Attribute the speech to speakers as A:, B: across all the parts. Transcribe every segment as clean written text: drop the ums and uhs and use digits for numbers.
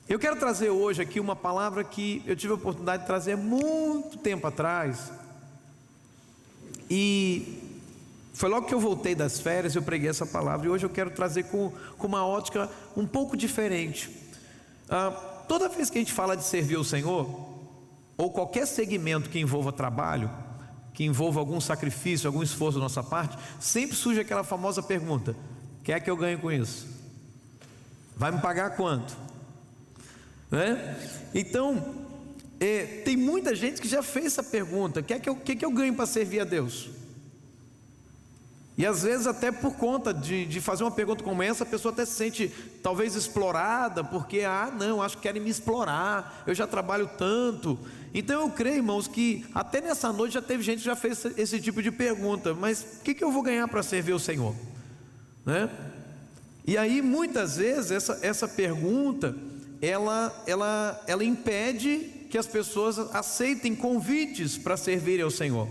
A: Eu quero trazer hoje aqui uma palavra que eu tive a oportunidade de trazer muito tempo atrás, e foi logo que eu voltei das férias, eu preguei essa palavra, e hoje eu quero trazer com uma ótica um pouco diferente. Toda vez que a gente fala de servir o Senhor, ou qualquer segmento que envolva trabalho, que envolva algum sacrifício, algum esforço da nossa parte, sempre surge aquela famosa pergunta: o que é que eu ganho com isso? Vai me pagar quanto? Então, tem muita gente que já fez essa pergunta: o que é que eu ganho para servir a Deus? E às vezes até por conta de fazer uma pergunta como essa, a pessoa até se sente talvez explorada, porque não, acho que querem me explorar, eu já trabalho tanto. Então eu creio, irmãos, que até nessa noite já teve gente que já fez esse tipo de pergunta: mas o que eu vou ganhar para servir o Senhor? E aí muitas vezes essa pergunta ela impede que as pessoas aceitem convites para servirem ao Senhor.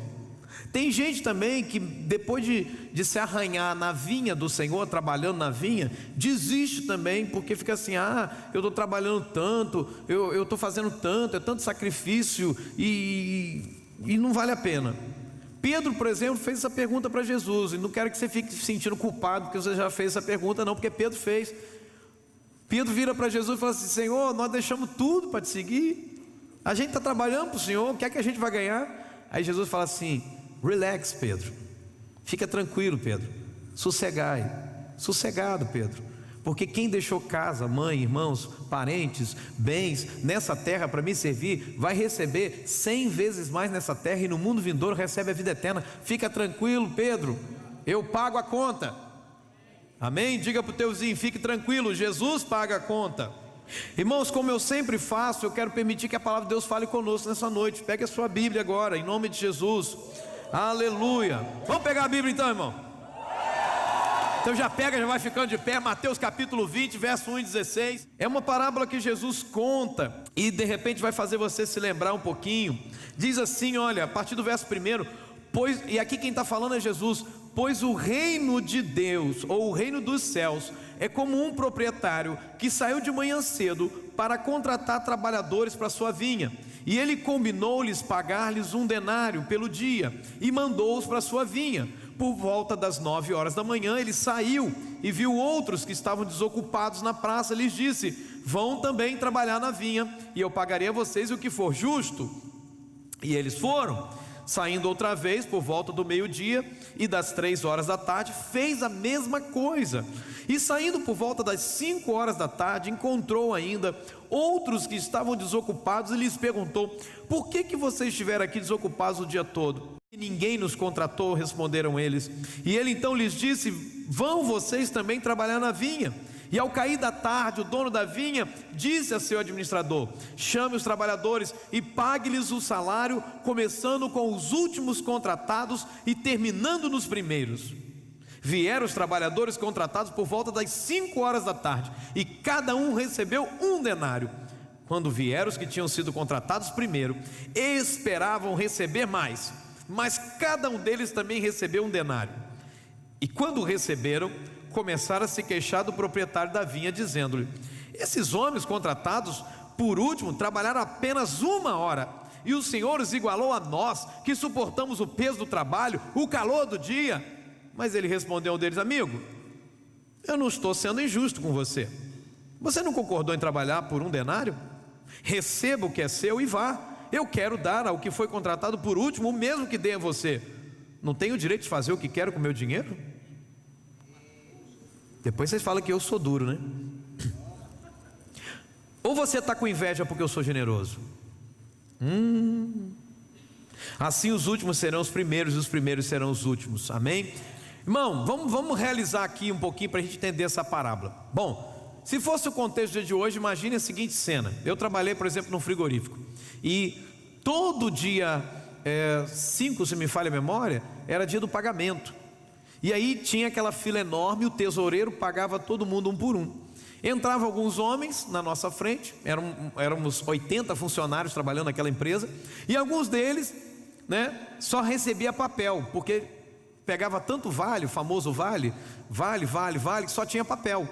A: Tem gente também que depois de se arranhar na vinha do Senhor, trabalhando na vinha, desiste também, porque fica assim: eu estou trabalhando tanto, eu estou fazendo tanto, é tanto sacrifício e não vale a pena. Pedro, por exemplo, fez essa pergunta para Jesus, e não quero que você fique se sentindo culpado porque você já fez essa pergunta, não, porque Pedro fez. Pedro vira para Jesus e fala assim: Senhor, nós deixamos tudo para te seguir, a gente está trabalhando para o Senhor, o que é que a gente vai ganhar? Aí Jesus fala assim: relax, Pedro, fica tranquilo, Pedro, sossegado, Pedro, porque quem deixou casa, mãe, irmãos, parentes, bens nessa terra para me servir, vai receber 100 vezes mais nessa terra, e no mundo vindouro recebe a vida eterna. Fica tranquilo, Pedro, eu pago a conta. Amém? Diga para o teu vizinho: fique tranquilo, Jesus paga a conta. Irmãos, como eu sempre faço, eu quero permitir que a palavra de Deus fale conosco nessa noite. Pegue a sua Bíblia agora, em nome de Jesus. Aleluia. Vamos pegar a Bíblia então, irmão? Então já pega, já vai ficando de pé. Mateus capítulo 20, verso 1 e 16. É uma parábola que Jesus conta, e de repente vai fazer você se lembrar um pouquinho. Diz assim, olha, a partir do verso 1: e aqui quem está falando é Jesus: pois o reino de Deus, ou o reino dos céus, é como um proprietário que saiu de manhã cedo para contratar trabalhadores para sua vinha, e ele combinou-lhes pagar-lhes 1 denário pelo dia, e mandou-os para sua vinha. Por volta das 9 horas da manhã ele saiu e viu outros que estavam desocupados na praça. Lhes disse: vão também trabalhar na vinha, e eu pagarei a vocês o que for justo. E eles foram. Saindo outra vez por volta do meio-dia e das 3 horas da tarde, fez a mesma coisa. E saindo por volta das 5 horas da tarde, encontrou ainda outros que estavam desocupados, e lhes perguntou: por que vocês estiveram aqui desocupados o dia todo? E ninguém nos contratou, responderam eles. E ele então lhes disse: vão vocês também trabalhar na vinha. E ao cair da tarde, o dono da vinha disse a seu administrador: chame os trabalhadores e pague-lhes o salário, começando com os últimos contratados e terminando nos primeiros. Vieram os trabalhadores contratados por volta das 5 horas da tarde, e cada um recebeu 1 denário. Quando vieram os que tinham sido contratados primeiro, esperavam receber mais, mas cada um deles também recebeu 1 denário. E quando receberam, começaram a se queixar do proprietário da vinha, dizendo-lhe: esses homens contratados por último trabalharam apenas 1 hora, e o Senhor os igualou a nós, que suportamos o peso do trabalho, o calor do dia. Mas ele respondeu a um deles: amigo, eu não estou sendo injusto com você. Você não concordou em trabalhar por 1 denário? Receba o que é seu e vá. Eu quero dar ao que foi contratado por último o mesmo que dei a você. Não tenho o direito de fazer o que quero com o meu dinheiro? Depois vocês falam que eu sou duro, né? Ou você está com inveja porque eu sou generoso? Assim os últimos serão os primeiros, e os primeiros serão os últimos. Amém? Irmão, vamos realizar aqui um pouquinho para a gente entender essa parábola. Bom, se fosse o contexto do dia de hoje, imagine a seguinte cena. Eu trabalhei, por exemplo, num frigorífico, e todo dia 5, se me falha a memória, era dia do pagamento. E aí tinha aquela fila enorme, o tesoureiro pagava todo mundo 1 por 1. Entravam alguns homens na nossa frente, éramos 80 funcionários trabalhando naquela empresa, e alguns deles, só recebia papel, porque pegava tanto vale, o famoso vale, que só tinha papel.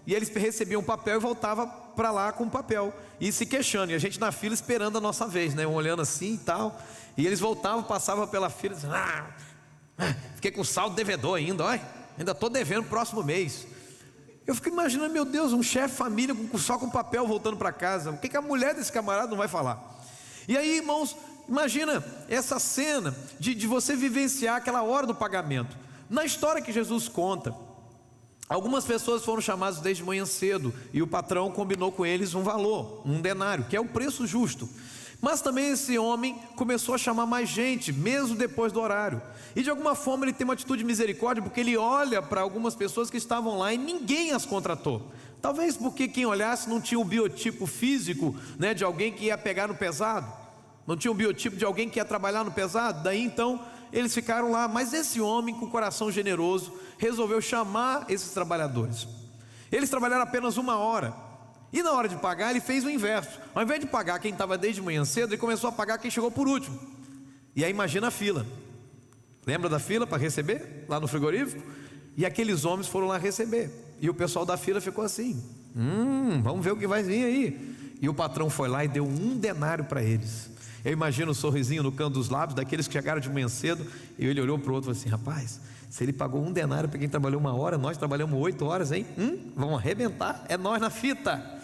A: E eles recebiam papel e voltava para lá com o papel e se queixando, e a gente na fila esperando a nossa vez, né? Um olhando assim e tal, e eles voltavam, passavam pela fila, dizendo, fiquei com saldo devedor ainda, olha, ainda estou devendo o próximo mês. Eu fico imaginando, meu Deus, um chefe de família só com papel voltando para casa, o que a mulher desse camarada não vai falar? E aí, irmãos, imagina essa cena de você vivenciar aquela hora do pagamento. Na história que Jesus conta, algumas pessoas foram chamadas desde manhã cedo, e o patrão combinou com eles um valor, um denário, que é o preço justo. Mas também esse homem começou a chamar mais gente, mesmo depois do horário. E de alguma forma ele tem uma atitude de misericórdia, porque ele olha para algumas pessoas que estavam lá e ninguém as contratou. Talvez porque quem olhasse não tinha o biotipo físico, né, de alguém que ia pegar no pesado, não tinha o biotipo de alguém que ia trabalhar no pesado. Daí então eles ficaram lá. Mas esse homem com coração generoso resolveu chamar esses trabalhadores. Eles trabalharam apenas 1 hora. E na hora de pagar ele fez o inverso. Ao invés de pagar quem estava desde manhã cedo, ele começou a pagar quem chegou por último. E aí imagina a fila. Lembra da fila para receber? Lá no frigorífico? E aqueles homens foram lá receber. E o pessoal da fila ficou assim, vamos ver o que vai vir aí. E o patrão foi lá e deu 1 denário para eles. Eu imagino o sorrisinho no canto dos lábios daqueles que chegaram de manhã cedo. E ele olhou para o outro e falou assim, rapaz, se ele pagou 1 denário para quem trabalhou 1 hora, nós trabalhamos 8 horas, hein? Vamos arrebentar, é nós na fita.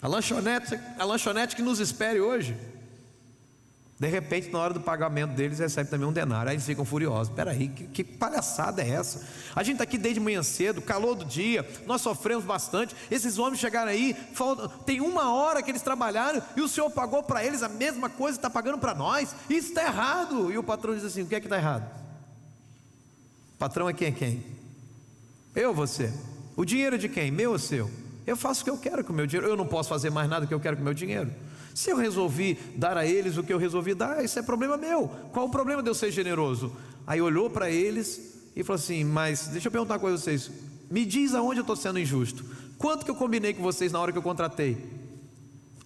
A: A lanchonete que nos espere hoje. De repente, na hora do pagamento deles, recebe também 1 denário. Aí eles ficam furiosos. Espera aí, que palhaçada é essa? A gente está aqui desde manhã cedo, calor do dia, nós sofremos bastante. Esses homens chegaram aí, tem 1 hora que eles trabalharam, e o senhor pagou para eles a mesma coisa que está pagando para nós. Isso está errado. E o patrão diz assim, o que é que está errado? O patrão é quem? Eu ou você? O dinheiro é de quem? Meu ou seu? Eu faço o que eu quero com o meu dinheiro. Eu não posso fazer mais nada que eu quero com o meu dinheiro. Se eu resolvi dar a eles o que eu resolvi dar, isso é problema meu. Qual o problema de eu ser generoso? Aí olhou para eles e falou assim, mas deixa eu perguntar uma coisa a vocês, me diz aonde eu estou sendo injusto. Quanto que eu combinei com vocês na hora que eu contratei?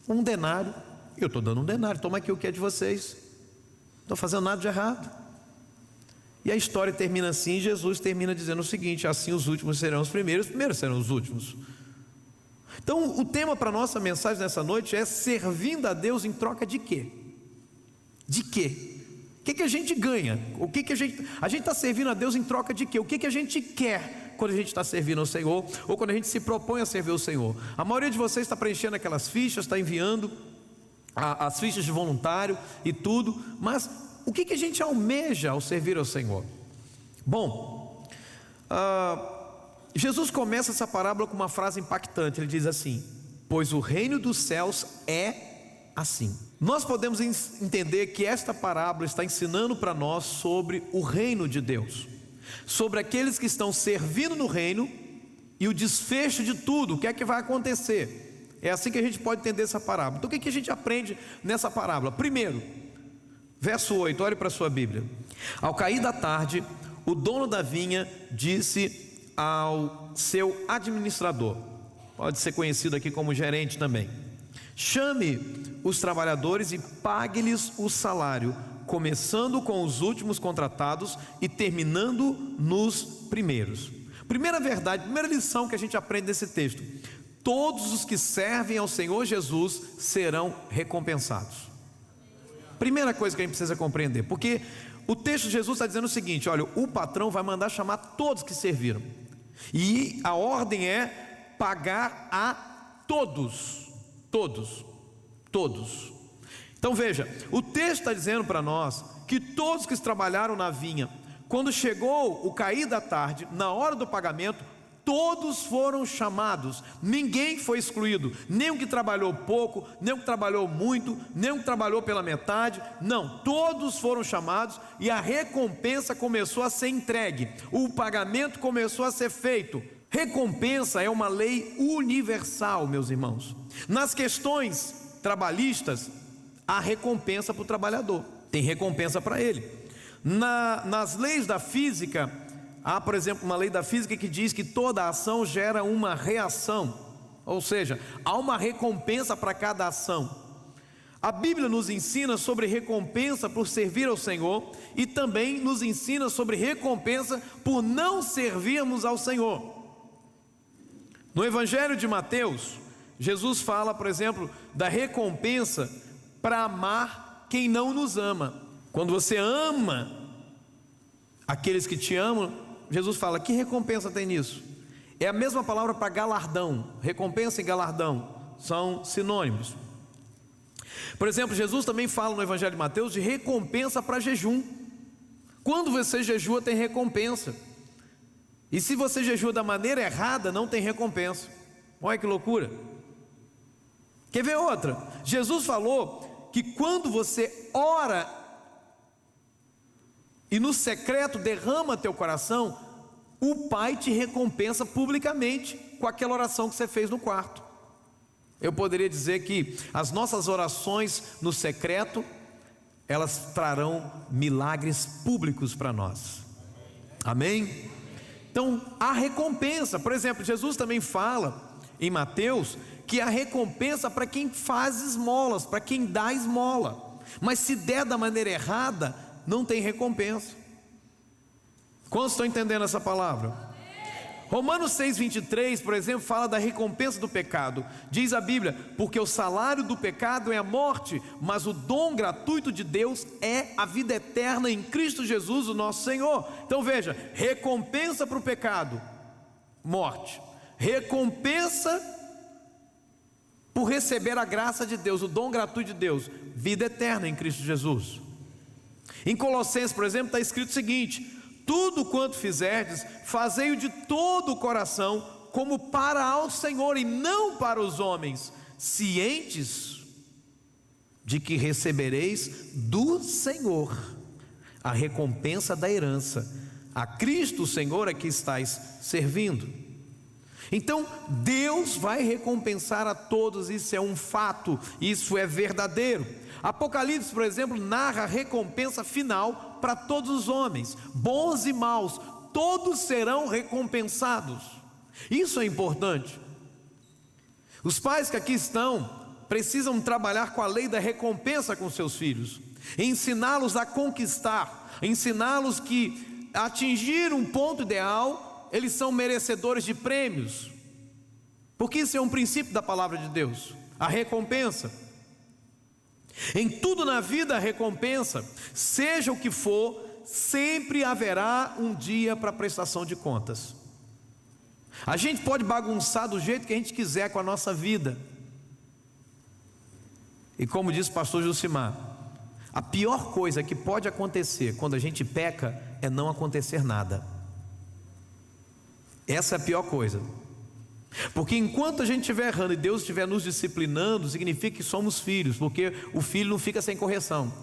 A: 1 denário. Eu estou dando 1 denário, toma aqui o que é de vocês. Não estou fazendo nada de errado. E a história termina assim. Jesus termina dizendo o seguinte, assim os últimos serão os primeiros, os primeiros serão os últimos. Então o tema para a nossa mensagem nessa noite é servindo a Deus em troca de quê? De quê? O que a gente ganha? O que a gente está servindo a Deus em troca de quê? O que a gente quer quando a gente está servindo ao Senhor, ou quando a gente se propõe a servir ao Senhor? A maioria de vocês está preenchendo aquelas fichas, está enviando as fichas de voluntário e tudo, mas o que a gente almeja ao servir ao Senhor? Bom, Jesus começa essa parábola com uma frase impactante. Ele diz assim, pois o reino dos céus é assim. Nós podemos entender que esta parábola está ensinando para nós sobre o reino de Deus, sobre aqueles que estão servindo no reino e o desfecho de tudo, o que é que vai acontecer. É assim que a gente pode entender essa parábola. Então o que a gente aprende nessa parábola? Primeiro, verso 8, olhe para a sua Bíblia. Ao cair da tarde, o dono da vinha disse ao seu administrador, pode ser conhecido aqui como gerente também, chame os trabalhadores e pague-lhes o salário, começando com os últimos contratados e terminando nos primeiros. Primeira verdade, primeira lição que a gente aprende nesse texto: todos os que servem ao Senhor Jesus serão recompensados. Primeira coisa que a gente precisa compreender, porque o texto de Jesus está dizendo o seguinte: olha, o patrão vai mandar chamar todos que serviram, e a ordem é pagar a todos. Então veja, o texto está dizendo para nós que todos que trabalharam na vinha, quando chegou o cair da tarde, na hora do pagamento, todos foram chamados, ninguém foi excluído, nem o que trabalhou pouco, nem o que trabalhou muito, nem o que trabalhou pela metade, não, todos foram chamados e a recompensa começou a ser entregue, o pagamento começou a ser feito. Recompensa é uma lei universal, meus irmãos. Nas questões trabalhistas, há recompensa para o trabalhador, tem recompensa para ele. Nas leis da física, há, por exemplo, uma lei da física que diz que toda ação gera uma reação, ou seja, há uma recompensa para cada ação. A Bíblia nos ensina sobre recompensa por servir ao Senhor e também nos ensina sobre recompensa por não servirmos ao Senhor. No Evangelho de Mateus, Jesus fala, por exemplo, da recompensa para amar quem não nos ama. Quando você ama aqueles que te amam, Jesus fala, que recompensa tem nisso? É a mesma palavra para galardão. Recompensa e galardão são sinônimos. Por exemplo, Jesus também fala no Evangelho de Mateus de recompensa para jejum. Quando você jejua, tem recompensa. E se você jejua da maneira errada, não tem recompensa. Olha que loucura. Quer ver outra? Jesus falou que quando você ora e no secreto derrama teu coração, o Pai te recompensa publicamente com aquela oração que você fez no quarto. Eu poderia dizer que as nossas orações no secreto, elas trarão milagres públicos para nós. Amém? Então, há recompensa. Por exemplo, Jesus também fala em Mateus que há recompensa para quem faz esmolas, para quem dá esmola. Mas se der da maneira errada, não tem recompensa. Quantos estão entendendo essa palavra? Romanos 6,23, por exemplo, fala da recompensa do pecado. Diz a Bíblia, porque o salário do pecado é a morte, mas o dom gratuito de Deus é a vida eterna em Cristo Jesus, o nosso Senhor. Então veja, recompensa para o pecado, morte. Recompensa por receber a graça de Deus, o dom gratuito de Deus, vida eterna em Cristo Jesus. Em Colossenses, por exemplo, está escrito o seguinte: tudo quanto fizerdes, fazei-o de todo o coração, como para ao Senhor e não para os homens, cientes de que recebereis do Senhor a recompensa da herança. A Cristo o Senhor é que estáis servindo. Então Deus vai recompensar a todos, isso é um fato, isso é verdadeiro. Apocalipse, por exemplo, narra a recompensa final para todos os homens, bons e maus, todos serão recompensados. Isso é importante. Os pais que aqui estão precisam trabalhar com a lei da recompensa com seus filhos, ensiná-los a conquistar, ensiná-los que atingir um ponto ideal, eles são merecedores de prêmios, porque isso é um princípio da palavra de Deus, a recompensa. Em tudo na vida a recompensa, seja o que for, sempre haverá um dia para prestação de contas. A gente pode bagunçar do jeito que a gente quiser com a nossa vida, e como disse o pastor Jucimar, a pior coisa que pode acontecer quando a gente peca é não acontecer nada. Essa é a pior coisa, porque enquanto a gente estiver errando e Deus estiver nos disciplinando, significa que somos filhos, porque o filho não fica sem correção.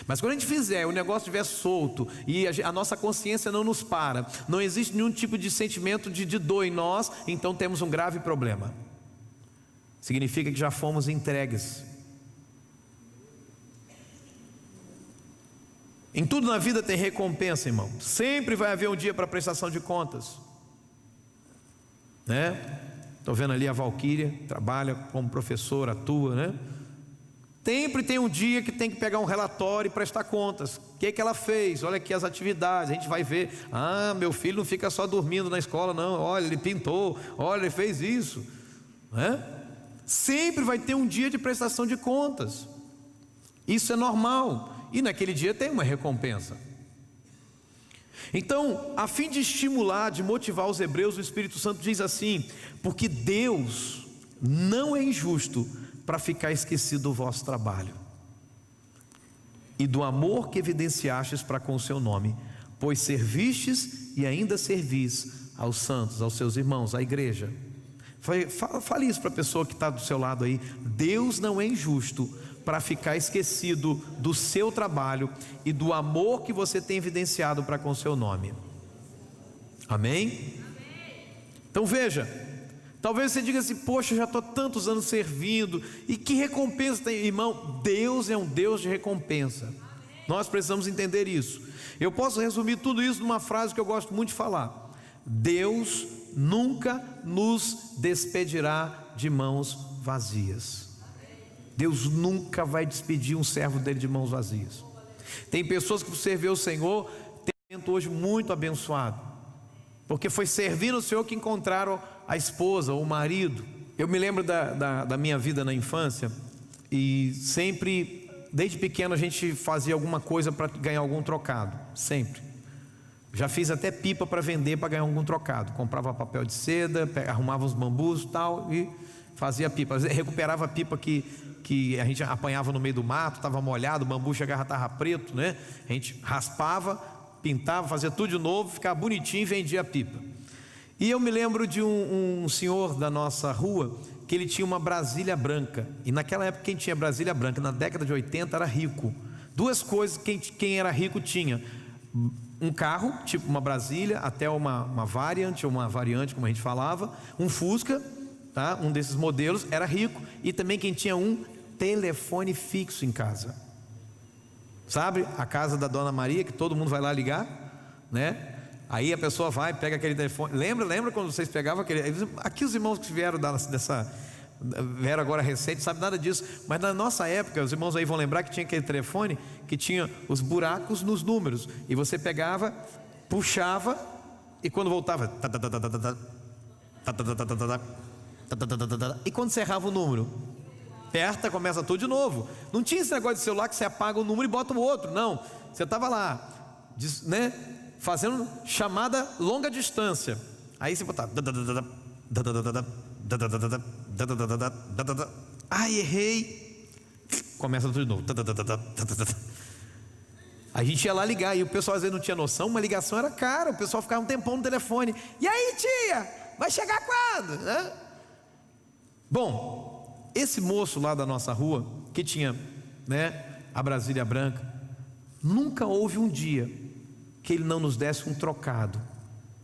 A: Mas quando a gente fizer, o negócio estiver solto e a nossa consciência não nos para, não existe nenhum tipo de sentimento de dor em nós, então temos um grave problema. Significa que já fomos entregues. Em tudo na vida tem recompensa, irmão. Sempre vai haver um dia para prestação de contas, né? Estou vendo ali a Valquíria, trabalha como professora, atua, né? Sempre tem um dia que tem que pegar um relatório e prestar contas. O que ela fez? Olha aqui as atividades, a gente vai ver. Ah, meu filho não fica só dormindo na escola não. Olha, ele pintou, olha, ele fez isso, né? Sempre vai ter um dia de prestação de contas. Isso é normal, e naquele dia tem uma recompensa. Então, a fim de estimular, de motivar os hebreus, o Espírito Santo diz assim: porque Deus não é injusto para ficar esquecido do vosso trabalho e do amor que evidenciastes para com o seu nome, pois servistes e ainda servis aos santos, aos seus irmãos, à igreja. Fale isso para a pessoa que está do seu lado aí. Deus não é injusto para ficar esquecido do seu trabalho e do amor que você tem evidenciado para com o seu nome. Amém? Então veja, talvez você diga assim: poxa, já estou tantos anos servindo, e que recompensa tem? Irmão, Deus é um Deus de recompensa. Nós precisamos entender isso. Eu posso resumir tudo isso numa frase que eu gosto muito de falar: Deus nunca nos despedirá de mãos vazias. Deus nunca vai despedir um servo dele de mãos vazias. Tem pessoas que, por servir o Senhor, têm um momento hoje muito abençoado, porque foi servindo o Senhor que encontraram a esposa ou o marido. Eu me lembro da minha vida na infância, e sempre, desde pequeno, a gente fazia alguma coisa para ganhar algum trocado, sempre. Já fiz até pipa para vender, para ganhar algum trocado. Comprava papel de seda, arrumava uns bambus e tal, e fazia pipa. Recuperava a pipa que a gente apanhava no meio do mato, estava molhado, o bambu chegava, estava preto, né? A gente raspava, pintava, fazia tudo de novo, ficava bonitinho e vendia a pipa. E eu me lembro de um senhor da nossa rua, que ele tinha uma Brasília branca. E naquela época, quem tinha Brasília branca, na década de 80, era rico. Duas coisas quem era rico tinha: um carro, tipo uma Brasília, até uma Variant, ou uma variante, como a gente falava, um Fusca, tá? Um desses modelos, era rico. E também quem tinha um telefone fixo em casa. Sabe, a casa da Dona Maria, que todo mundo vai lá ligar, né? Aí a pessoa vai, pega aquele telefone. Lembra quando vocês pegavam aquele... Aqui os irmãos que vieram vieram agora recente, sabe nada disso. Mas na nossa época, os irmãos aí vão lembrar que tinha aquele telefone que tinha os buracos nos números. E você pegava, puxava, e quando voltava... E quando você errava o número, aperta, começa tudo de novo. Não tinha esse negócio de celular que você apaga o número e bota o outro. Não, você estava lá, né, fazendo chamada longa distância. Aí você botava... Ai, errei. Começa tudo de novo. A gente ia lá ligar, e o pessoal às vezes não tinha noção. Uma ligação era cara, o pessoal ficava um tempão no telefone. E aí, tia, vai chegar quando? Hã? Bom, esse moço lá da nossa rua, que tinha, né, a Brasília branca, nunca houve um dia que ele não nos desse um trocado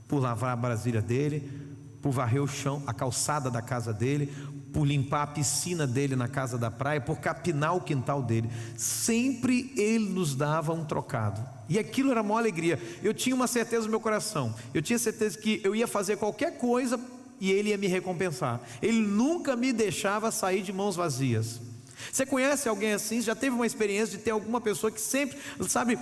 A: por lavar a Brasília dele, por varrer o chão, a calçada da casa dele, por limpar a piscina dele na casa da praia, por capinar o quintal dele. Sempre ele nos dava um trocado, e aquilo era uma alegria. Eu tinha uma certeza no meu coração, eu tinha certeza que eu ia fazer qualquer coisa e ele ia me recompensar. Ele nunca me deixava sair de mãos vazias. Você conhece alguém assim? Já teve uma experiência de ter alguma pessoa que sempre, sabe,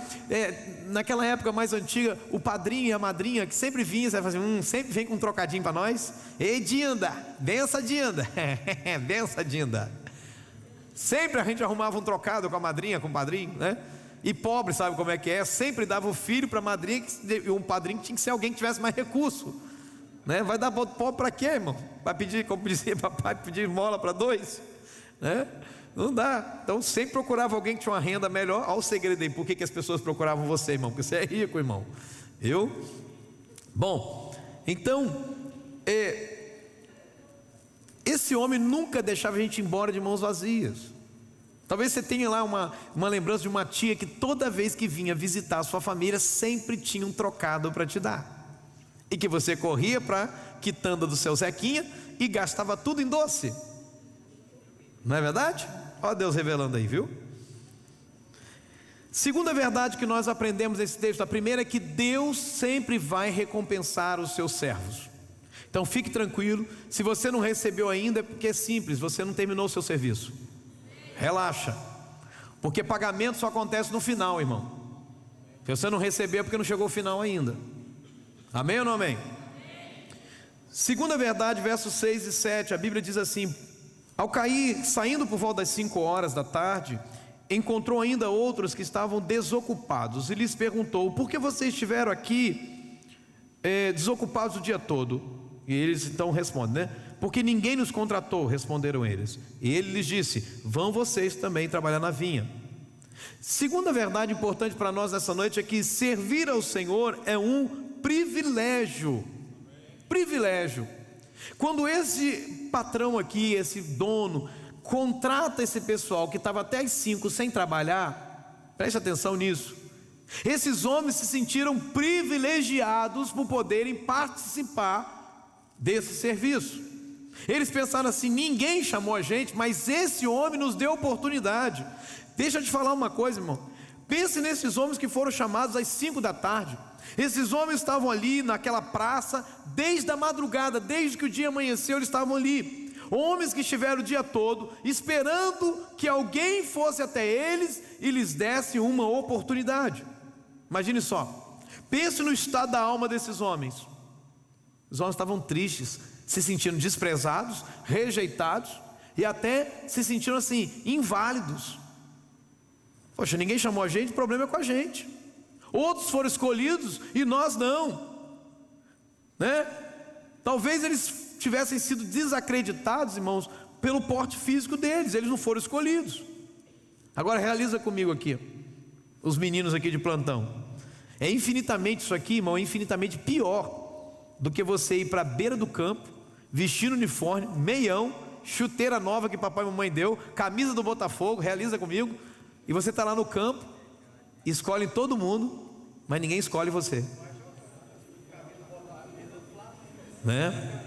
A: naquela época mais antiga, o padrinho e a madrinha que sempre vinha, você vai fazer, sempre vem com um trocadinho para nós. Ei, Dinda, bença Dinda, bença Dinda. Sempre a gente arrumava um trocado com a madrinha, com o padrinho, né? E pobre, sabe como é que é? Sempre dava o filho para a madrinha, e um padrinho tinha que ser alguém que tivesse mais recurso, né? Vai dar pobre para quê, irmão? Vai pedir, como dizia papai, pedir esmola para dois, né? Não dá. Então sempre procurava alguém que tinha uma renda melhor. Olha o segredo aí, por que as pessoas procuravam você, irmão? Porque você é rico, irmão. Bom, então esse homem nunca deixava a gente ir embora de mãos vazias. Talvez você tenha lá uma lembrança de uma tia que toda vez que vinha visitar a sua família sempre tinha um trocado para te dar, e que você corria para a quitanda do seu Zequinha e gastava tudo em doce. Não é verdade? Olha Deus revelando aí, viu? Segunda verdade que nós aprendemos nesse texto, a primeira é que Deus sempre vai recompensar os seus servos. Então fique tranquilo, se você não recebeu ainda é porque é simples, você não terminou o seu serviço. Relaxa, porque pagamento só acontece no final, irmão. Se você não recebeu é porque não chegou ao final ainda. Amém ou não amém? Segunda verdade, versos 6 e 7, a Bíblia diz assim: ao cair, saindo por volta das 5 horas da tarde, encontrou ainda outros que estavam desocupados, e lhes perguntou: por que vocês estiveram aqui desocupados o dia todo? E eles então respondem, né? Porque ninguém nos contratou, responderam eles. E ele lhes disse: vão vocês também trabalhar na vinha. Segunda verdade importante para nós nessa noite é que servir ao Senhor é um privilégio. Privilégio. Quando esse patrão aqui, esse dono, contrata esse pessoal que estava até às 5 sem trabalhar, preste atenção nisso. Esses homens se sentiram privilegiados por poderem participar desse serviço. Eles pensaram assim: ninguém chamou a gente, mas esse homem nos deu oportunidade. Deixa eu te falar uma coisa, irmão. Pense nesses homens que foram chamados às 5 da tarde. Esses homens estavam ali naquela praça desde a madrugada, desde que o dia amanheceu, eles estavam ali. Homens que estiveram o dia todo esperando que alguém fosse até eles e lhes desse uma oportunidade. Imagine só, pense no estado da alma desses homens. Os homens estavam tristes, se sentindo desprezados, rejeitados e até se sentindo assim, inválidos. Poxa, ninguém chamou a gente, o problema é com a gente. Outros foram escolhidos e nós não, né? Talvez eles tivessem sido desacreditados, irmãos, pelo porte físico deles, eles não foram escolhidos. Agora realiza comigo aqui, os meninos aqui de plantão. É infinitamente isso aqui, irmão, é infinitamente pior do que você ir para a beira do campo, vestindo uniforme, meião, chuteira nova que papai e mamãe deu, camisa do Botafogo, realiza comigo, e você está lá no campo, escolhe todo mundo, mas ninguém escolhe você, né?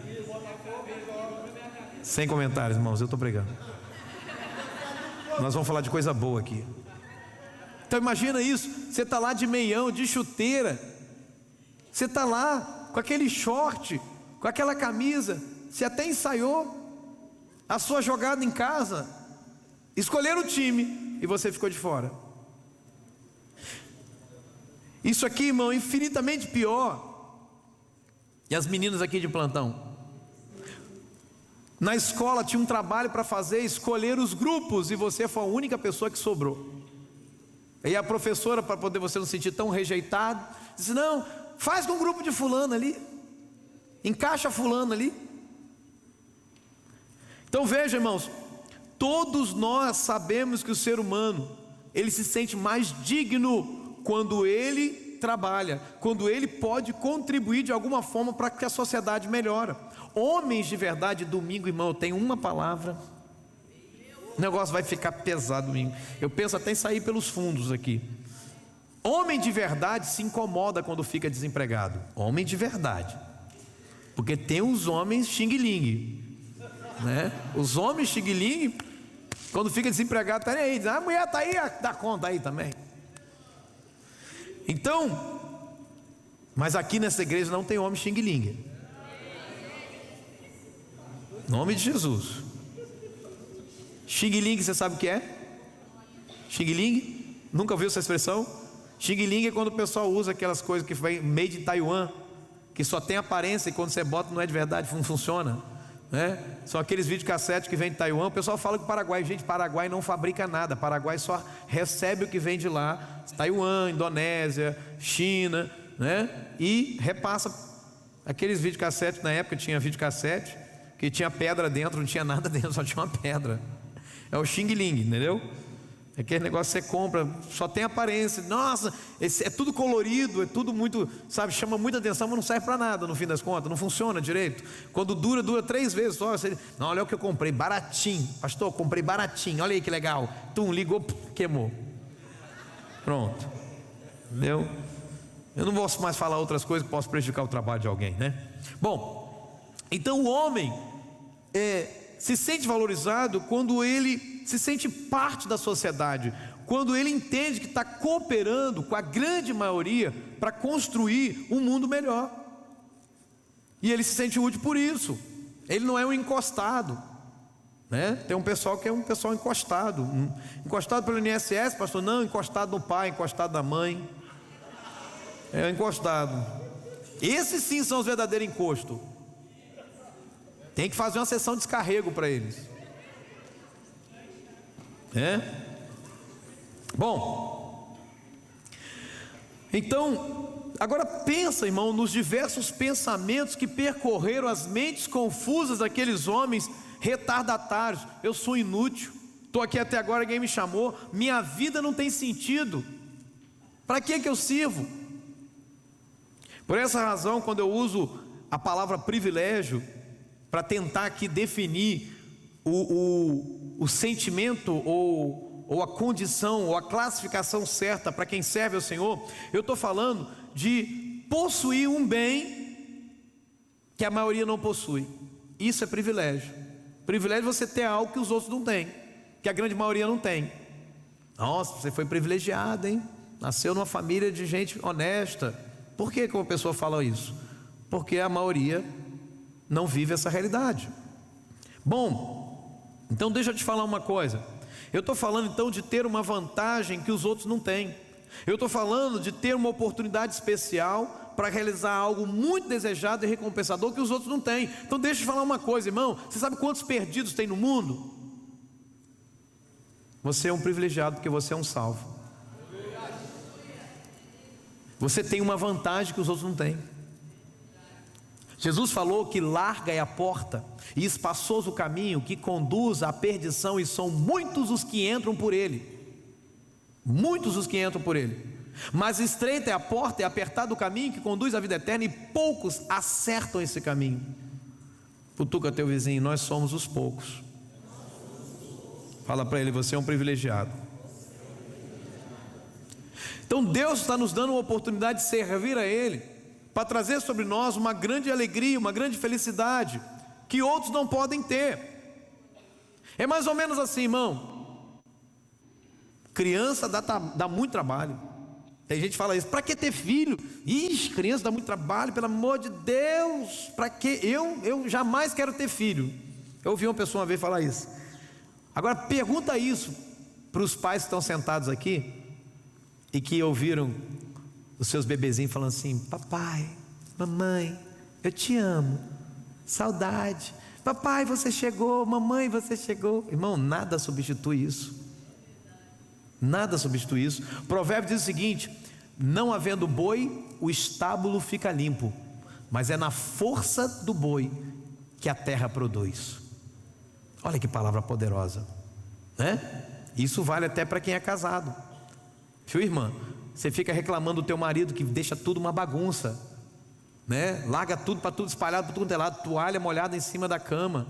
A: Sem comentários, irmãos, eu estou pregando. Nós vamos falar de coisa boa aqui. Então imagina isso, você está lá de meião, de chuteira, você está lá com aquele short, com aquela camisa, você até ensaiou a sua jogada em casa, escolheram o time e você ficou de fora. Isso aqui, irmão, é infinitamente pior. E as meninas aqui de plantão, na escola tinha um trabalho para fazer, escolher os grupos, e você foi a única pessoa que sobrou. E a professora, para poder você não se sentir tão rejeitado, disse: não, faz com o grupo de fulano ali, encaixa fulano ali. Então veja, irmãos, todos nós sabemos que o ser humano, ele se sente mais digno quando ele trabalha, quando ele pode contribuir de alguma forma para que a sociedade melhore. Homens de verdade, domingo, irmão, eu tenho uma palavra, o negócio vai ficar pesado domingo. Eu penso até em sair pelos fundos aqui. Homem de verdade se incomoda quando fica desempregado. Homem de verdade. Porque tem os homens xing-ling, né? Os homens xing-ling, quando fica desempregado, tá nem aí. Diz: a mulher tá aí, dá conta aí também. Então, mas aqui nessa igreja não tem homem xing-ling. Em nome de Jesus. Xing-ling, você sabe o que é? Xing-ling? Nunca ouviu essa expressão? Xing-ling é quando o pessoal usa aquelas coisas que vem made in Taiwan, que só tem aparência e quando você bota não é de verdade, não funciona, né? São aqueles videocassetes que vêm de Taiwan. O pessoal fala que o Paraguai, gente, Paraguai não fabrica nada, Paraguai só recebe o que vem de lá, Taiwan, Indonésia, China, né? E repassa aqueles videocassetes. Na época tinha videocassete que tinha pedra dentro, não tinha nada dentro, só tinha uma pedra. É o xing-ling, entendeu? É aquele negócio que você compra, só tem aparência. Nossa, é tudo colorido, é tudo muito, sabe, chama muita atenção, mas não serve para nada no fim das contas, não funciona direito. Quando dura 3 vezes só. Você, não, olha o que eu comprei, baratinho. Pastor, comprei baratinho, olha aí que legal. Ligou, queimou. Pronto. Entendeu? Eu não posso mais falar outras coisas que possam prejudicar o trabalho de alguém, né? Bom, então o homem se sente valorizado quando ele se sente parte da sociedade, quando ele entende que está cooperando com a grande maioria para construir um mundo melhor, e ele se sente útil por isso. Ele não é um encostado, né? Tem um pessoal que é um pessoal encostado, encostado pelo INSS, pastor, não, encostado no pai, encostado na mãe, é encostado. Esses sim são os verdadeiros encostos. Tem que fazer uma sessão de descarrego para eles. Bom, então, agora pensa, irmão, nos diversos pensamentos que percorreram as mentes confusas daqueles homens retardatários. Eu sou inútil, estou aqui até agora, ninguém me chamou, minha vida não tem sentido, para que eu sirvo? Por essa razão, quando eu uso a palavra privilégio para tentar aqui definir o sentimento ou a condição ou a classificação certa para quem serve ao Senhor, eu estou falando de possuir um bem que a maioria não possui. Isso é privilégio. Privilégio é você ter algo que os outros não têm, que a grande maioria não tem. Nossa, você foi privilegiado, hein? Nasceu numa família de gente honesta. Por que uma pessoa fala isso? Porque a maioria não vive essa realidade. Bom, então deixa eu te falar uma coisa. Eu estou falando então de ter uma vantagem que os outros não têm. Eu estou falando de ter uma oportunidade especial para realizar algo muito desejado e recompensador que os outros não têm. Então deixa eu te falar uma coisa, irmão. Você sabe quantos perdidos tem no mundo? Você é um privilegiado porque você é um salvo. Você tem uma vantagem que os outros não têm. Jesus falou que larga é a porta e espaçoso o caminho que conduz à perdição, e são muitos os que entram por ele. Muitos os que entram por ele. Mas estreita é a porta e apertado o caminho que conduz à vida eterna, e poucos acertam esse caminho. Cutuca teu vizinho: nós somos os poucos. Fala para ele: você é um privilegiado. Então Deus está nos dando uma oportunidade de servir a Ele, para trazer sobre nós uma grande alegria, uma grande felicidade, que outros não podem ter. É mais ou menos assim, irmão. Criança dá muito trabalho. Tem gente que fala isso: para que ter filho? Ixi, criança dá muito trabalho, pelo amor de Deus. Para que? Eu jamais quero ter filho. Eu ouvi uma pessoa uma vez falar isso. Agora pergunta isso para os pais que estão sentados aqui e que ouviram os seus bebezinhos falando assim: papai, mamãe, eu te amo, saudade, papai, você chegou, mamãe, você chegou. Irmão, nada substitui isso. Nada substitui isso. O provérbio diz o seguinte: não havendo boi, o estábulo fica limpo, mas é na força do boi que a terra produz. Olha que palavra poderosa, né? Isso vale até para quem é casado. Viu, irmã? Você fica reclamando do teu marido que deixa tudo uma bagunça, né? Larga tudo para tudo espalhado por tudo lado, toalha molhada em cima da cama,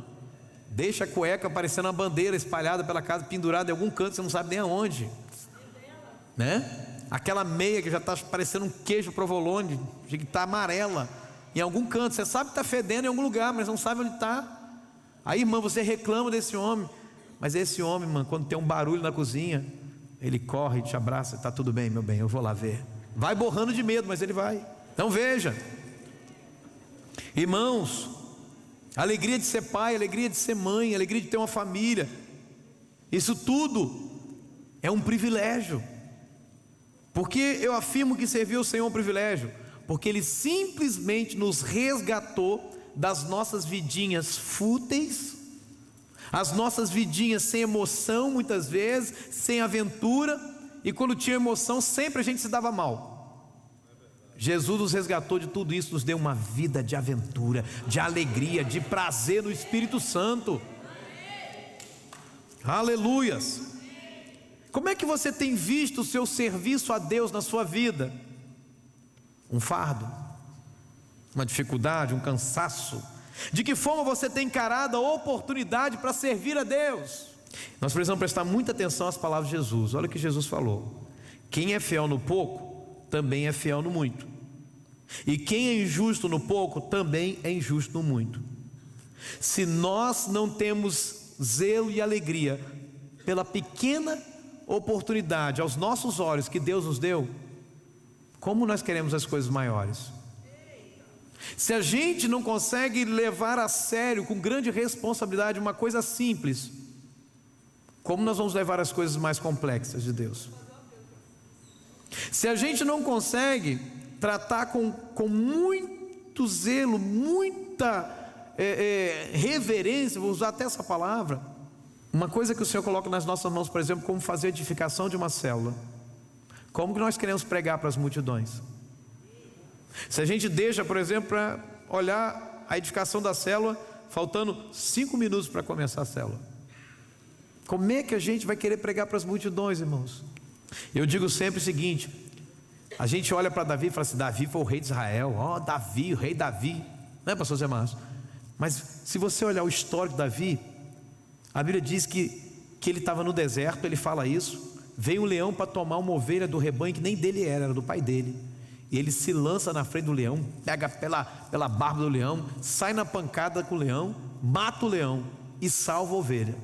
A: deixa a cueca parecendo uma bandeira espalhada pela casa, pendurada em algum canto, você não sabe nem aonde, né? Aquela meia que já está parecendo um queijo provolone, que está amarela em algum canto, você sabe que está fedendo em algum lugar, mas não sabe onde está. Aí, irmã, você reclama desse homem, mas esse homem, irmã, quando tem um barulho na cozinha, ele corre e te abraça: está tudo bem, meu bem, eu vou lá ver. Vai borrando de medo, mas ele vai. Então veja, irmãos, a alegria de ser pai, a alegria de ser mãe, a alegria de ter uma família, isso tudo é um privilégio. Porque eu afirmo que servir ao Senhor é um privilégio? Porque Ele simplesmente nos resgatou das nossas vidinhas fúteis, as nossas vidinhas sem emoção, muitas vezes, sem aventura, e quando tinha emoção, sempre a gente se dava mal. Jesus nos resgatou de tudo isso, nos deu uma vida de aventura, de alegria, de prazer no Espírito Santo. Aleluias! Como é que você tem visto o seu serviço a Deus na sua vida? Um fardo? Uma dificuldade? Um cansaço? De que forma você tem encarado a oportunidade para servir a Deus? Nós precisamos prestar muita atenção às palavras de Jesus. Olha o que Jesus falou: quem é fiel no pouco, também é fiel no muito, e quem é injusto no pouco, também é injusto no muito. Se nós não temos zelo e alegria pela pequena oportunidade aos nossos olhos que Deus nos deu, como nós queremos as coisas maiores? Se a gente não consegue levar a sério, com grande responsabilidade, uma coisa simples, como nós vamos levar as coisas mais complexas de Deus? Se a gente não consegue tratar com muito zelo, muita reverência, vou usar até essa palavra, uma coisa que o Senhor coloca nas nossas mãos, por exemplo, como fazer a edificação de uma célula. Como que nós queremos pregar para as multidões? Se a gente deixa, por exemplo, para olhar a edificação da célula, faltando 5 minutos para começar a célula, como é que a gente vai querer pregar para as multidões, irmãos? Eu digo sempre o seguinte: a gente olha para Davi e fala assim: Davi foi o rei de Israel, ó, Davi, o rei Davi, não é, pastor Zé Márcio? Mas se você olhar o histórico de Davi, a Bíblia diz que ele estava no deserto, ele fala isso, veio um leão para tomar uma ovelha do rebanho que nem dele era do pai dele, e ele se lança na frente do leão, pega pela barba do leão, sai na pancada com o leão, mata o leão e salva a ovelha.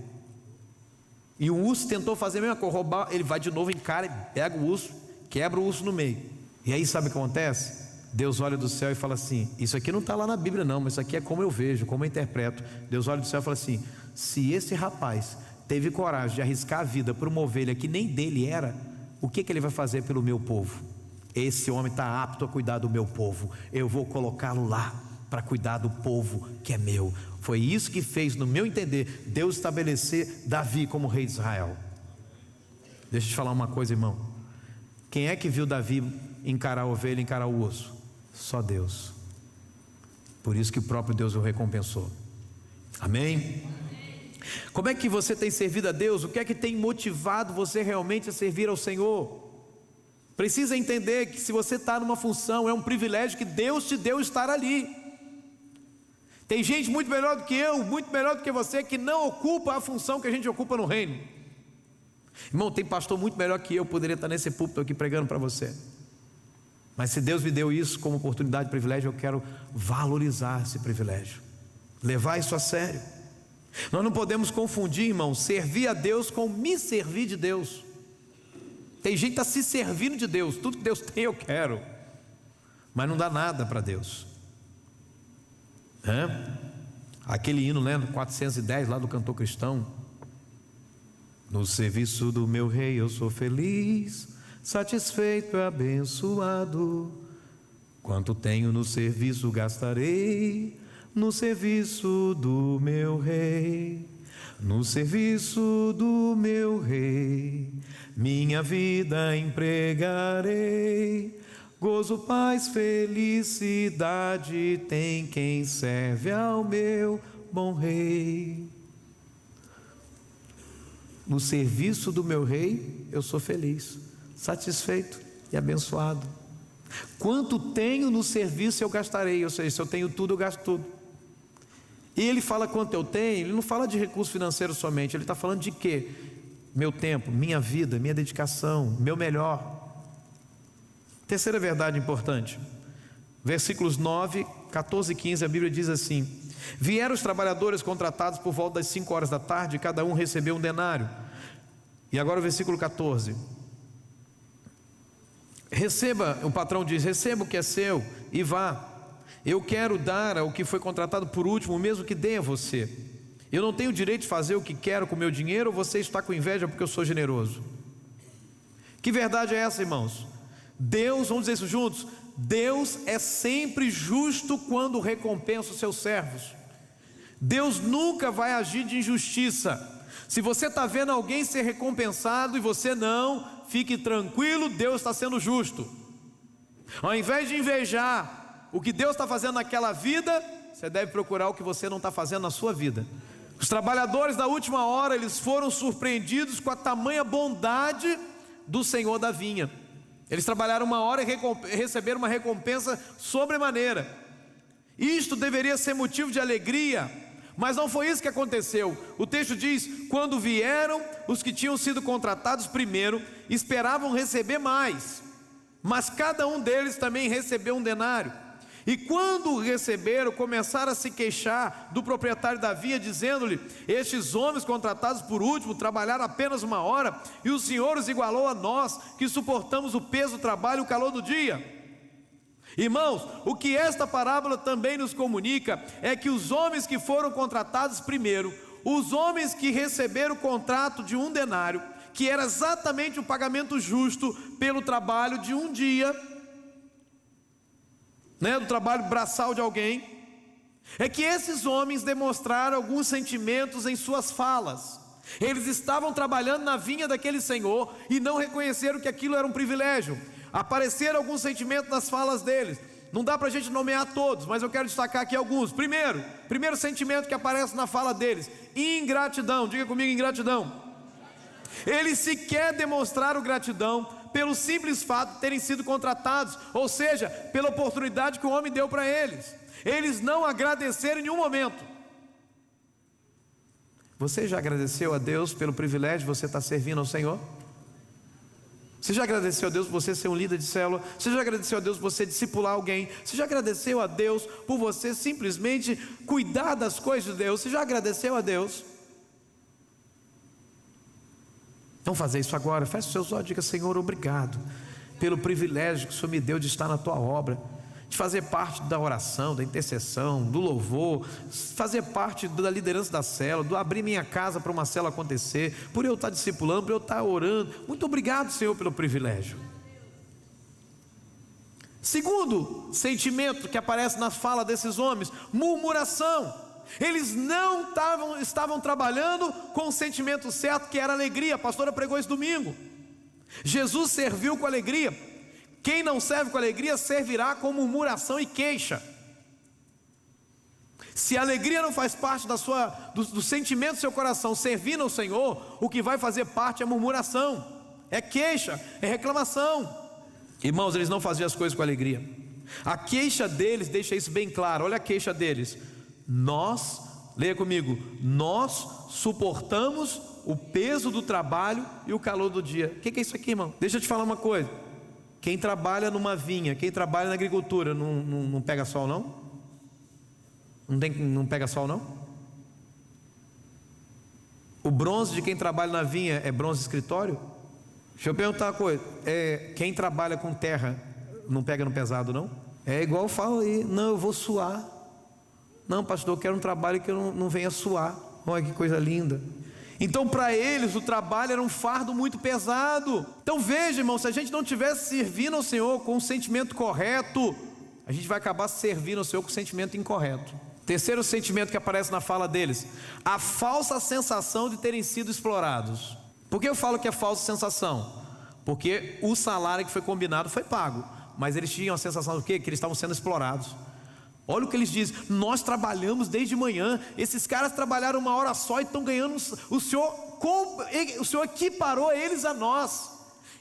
A: E o urso tentou fazer a mesma coisa, roubar, ele vai de novo, encara, pega o urso, quebra o urso no meio. E aí sabe o que acontece? Deus olha do céu e fala assim: isso aqui não está lá na Bíblia não, mas isso aqui é como eu vejo, como eu interpreto. Deus olha do céu e fala assim: se esse rapaz teve coragem de arriscar a vida por uma ovelha que nem dele era, o que ele vai fazer pelo meu povo? esse homem está apto a cuidar do meu povo, eu vou colocá-lo lá para cuidar do povo que é meu. Foi isso que fez, no meu entender, Deus estabelecer Davi como rei de Israel. Deixa eu te falar uma coisa, irmão. Quem é que viu Davi encarar a ovelha, encarar o osso? Só Deus. Por isso que o próprio Deus o recompensou. Amém? Como é que você tem servido a Deus? O que é que tem motivado você realmente a servir ao Senhor? Precisa entender que se você está numa função, é um privilégio que Deus te deu estar ali. Tem gente muito melhor do que eu, muito melhor do que você, que não ocupa a função que a gente ocupa no reino. Irmão, tem pastor muito melhor que eu, poderia estar nesse púlpito aqui pregando para você. Mas se Deus me deu isso como oportunidade, privilégio, eu quero valorizar esse privilégio, levar isso a sério. Nós não podemos confundir, irmão, servir a Deus com me servir de Deus. Tem gente que está se servindo de Deus, tudo que Deus tem eu quero, mas não dá nada para Deus. Aquele hino, né, 410 lá do cantor cristão: no serviço do meu rei eu sou feliz, satisfeito e abençoado. Quanto tenho no serviço gastarei, no serviço do meu rei. No serviço do meu rei, minha vida empregarei. Gozo, paz, felicidade tem quem serve ao meu bom rei. No serviço do meu rei eu sou feliz, satisfeito e abençoado. Quanto tenho no serviço eu gastarei, ou seja, se eu tenho tudo eu gasto tudo. E ele fala quanto eu tenho, ele não fala de recurso financeiro somente, ele está falando de quê? Meu tempo, minha vida, minha dedicação, meu melhor. Terceira verdade importante, versículos 9, 14 e 15, a Bíblia diz assim: vieram os trabalhadores contratados por volta das 5 horas da tarde, cada um recebeu um denário. E agora o versículo 14: receba, o patrão diz, receba o que é seu e vá. Eu quero dar ao que foi contratado por último o mesmo que dei a você. Eu não tenho direito de fazer o que quero com o meu dinheiro, ou você está com inveja porque eu sou generoso? Que verdade é essa, irmãos? Deus, vamos dizer isso juntos, Deus é sempre justo quando recompensa os seus servos. Deus nunca vai agir de injustiça. Se você está vendo alguém ser recompensado e você não, fique tranquilo, Deus está sendo justo. Ao invés de invejar o que Deus está fazendo naquela vida, você deve procurar o que você não está fazendo na sua vida. Os trabalhadores da última hora, eles foram surpreendidos com a tamanha bondade do Senhor da vinha. Eles trabalharam uma hora e receberam uma recompensa sobremaneira. Isto deveria ser motivo de alegria, mas não foi isso que aconteceu. O texto diz: quando vieram os que tinham sido contratados primeiro, esperavam receber mais, mas cada um deles também recebeu um denário. E quando receberam, começaram a se queixar do proprietário da vinha, dizendo-lhe: estes homens contratados por último trabalharam apenas uma hora, e o Senhor os igualou a nós, que suportamos o peso do trabalho e o calor do dia. Irmãos, o que esta parábola também nos comunica é que os homens que foram contratados primeiro, os homens que receberam o contrato de um denário, que era exatamente o pagamento justo pelo trabalho de um dia, do trabalho braçal de alguém, é que esses homens demonstraram alguns sentimentos em suas falas. Eles estavam trabalhando na vinha daquele senhor e não reconheceram que aquilo era um privilégio. Apareceram alguns sentimentos nas falas deles. Não dá para a gente nomear todos, mas eu quero destacar aqui alguns. Primeiro sentimento que aparece na fala deles: ingratidão. Diga comigo, ingratidão. Eles sequer demonstraram gratidão pelo simples fato de terem sido contratados, ou seja, pela oportunidade que o homem deu para eles. Eles não agradeceram em nenhum momento. Você já agradeceu a Deus pelo privilégio de você estar servindo ao Senhor? Você já agradeceu a Deus por você ser um líder de célula? Você já agradeceu a Deus por você discipular alguém? Você já agradeceu a Deus por você simplesmente cuidar das coisas de Deus? Você já agradeceu a Deus? Vamos fazer isso agora. Feche os seus olhos e diga: Senhor, obrigado pelo privilégio que o Senhor me deu de estar na tua obra, de fazer parte da oração, da intercessão, do louvor, fazer parte da liderança da célula, do abrir minha casa para uma célula acontecer, por eu estar discipulando, por eu estar orando. Muito obrigado, Senhor, pelo privilégio. Segundo sentimento que aparece na fala desses homens: murmuração. Eles não estavam trabalhando com o sentimento certo, que era alegria. A pastora pregou isso domingo. Jesus serviu com alegria. Quem não serve com alegria servirá com murmuração e queixa. Se a alegria não faz parte do sentimento do seu coração, servindo ao Senhor, o que vai fazer parte é murmuração, é queixa, é reclamação. Irmãos, eles não faziam as coisas com alegria. A queixa deles deixa isso bem claro. Olha a queixa deles: nós, leia comigo, nós suportamos o peso do trabalho e o calor do dia. O que é isso aqui, irmão? Deixa eu te falar uma coisa. Quem trabalha numa vinha, quem trabalha na agricultura, não pega sol não? Não pega sol não? O bronze de quem trabalha na vinha é bronze de escritório? Deixa eu perguntar uma coisa, quem trabalha com terra não pega no pesado não? É igual eu falo aí: não, eu vou suar. Não, pastor, eu quero um trabalho que eu não venha suar. Olha que coisa linda. Então para eles o trabalho era um fardo muito pesado. Então veja, irmão, se a gente não estivesse servindo ao Senhor com o sentimento correto, a gente vai acabar servindo ao Senhor com o sentimento incorreto. Terceiro sentimento que aparece na fala deles: a falsa sensação de terem sido explorados. Por que eu falo que é falsa sensação? Porque o salário que foi combinado foi pago, mas eles tinham a sensação do quê? Que eles estavam sendo explorados. Olha o que eles dizem: nós trabalhamos desde manhã, esses caras trabalharam uma hora só e estão ganhando. O Senhor equiparou eles a nós.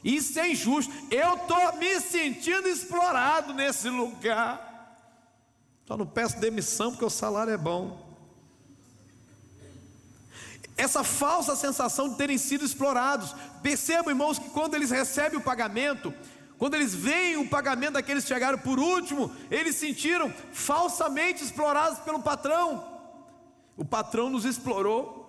A: Isso é injusto. Eu estou me sentindo explorado nesse lugar. Só não peço demissão porque o salário é bom. Essa falsa sensação de terem sido explorados. Percebam, irmãos, que quando eles recebem o pagamento, quando eles veem o pagamento daqueles que chegaram por último, eles sentiram falsamente explorados pelo patrão. O patrão nos explorou,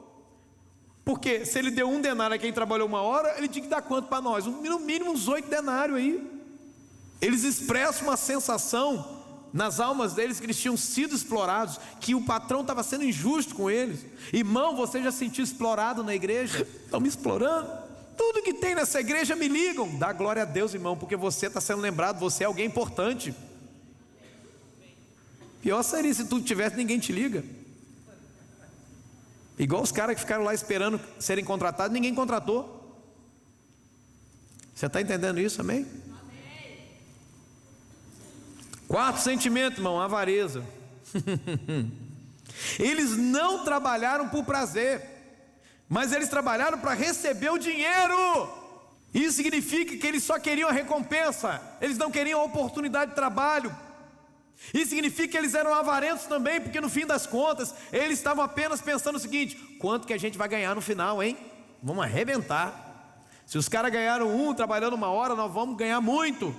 A: porque se ele deu 1 denário a quem trabalhou 1 hora, ele tinha que dar quanto para nós? No mínimo uns 8 denários aí. Eles expressam uma sensação nas almas deles que eles tinham sido explorados, que o patrão estava sendo injusto com eles. Irmão, você já se sentiu explorado na igreja? Estão me explorando? Tudo que tem nessa igreja me ligam. Dá glória a Deus, irmão, porque você está sendo lembrado, você é alguém importante. Pior seria se tudo tivesse, ninguém te liga. Igual os caras que ficaram lá esperando serem contratados, ninguém contratou. Você está entendendo isso, amém? Quarto sentimento, irmão: avareza. Eles não trabalharam por prazer, mas eles trabalharam para receber o dinheiro. Isso significa que eles só queriam a recompensa, eles não queriam a oportunidade de trabalho. Isso significa que eles eram avarentos também, porque no fim das contas eles estavam apenas pensando o seguinte: quanto que a gente vai ganhar no final, hein? Vamos arrebentar. Se os caras ganharam trabalhando 1 hora, nós vamos ganhar muito.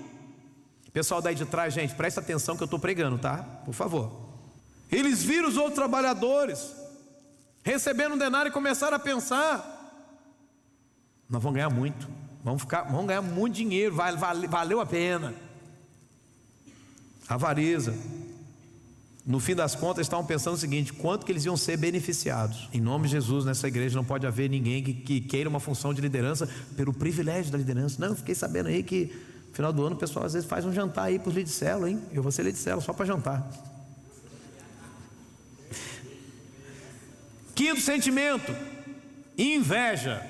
A: Pessoal daí de trás, gente, presta atenção que eu estou pregando, tá? Por favor. Eles viram os outros trabalhadores recebendo 1 denário e começaram a pensar: nós vamos ganhar muito, vamos ganhar muito dinheiro, valeu a pena. Avareza. No fim das contas, eles estavam pensando o seguinte: quanto que eles iam ser beneficiados. Em nome de Jesus, nessa igreja não pode haver ninguém que queira uma função de liderança pelo privilégio da liderança. Não, eu fiquei sabendo aí que no final do ano o pessoal às vezes faz um jantar aí para os líderes de célula, hein? Eu vou ser líder de célula só para jantar. Quinto sentimento: inveja.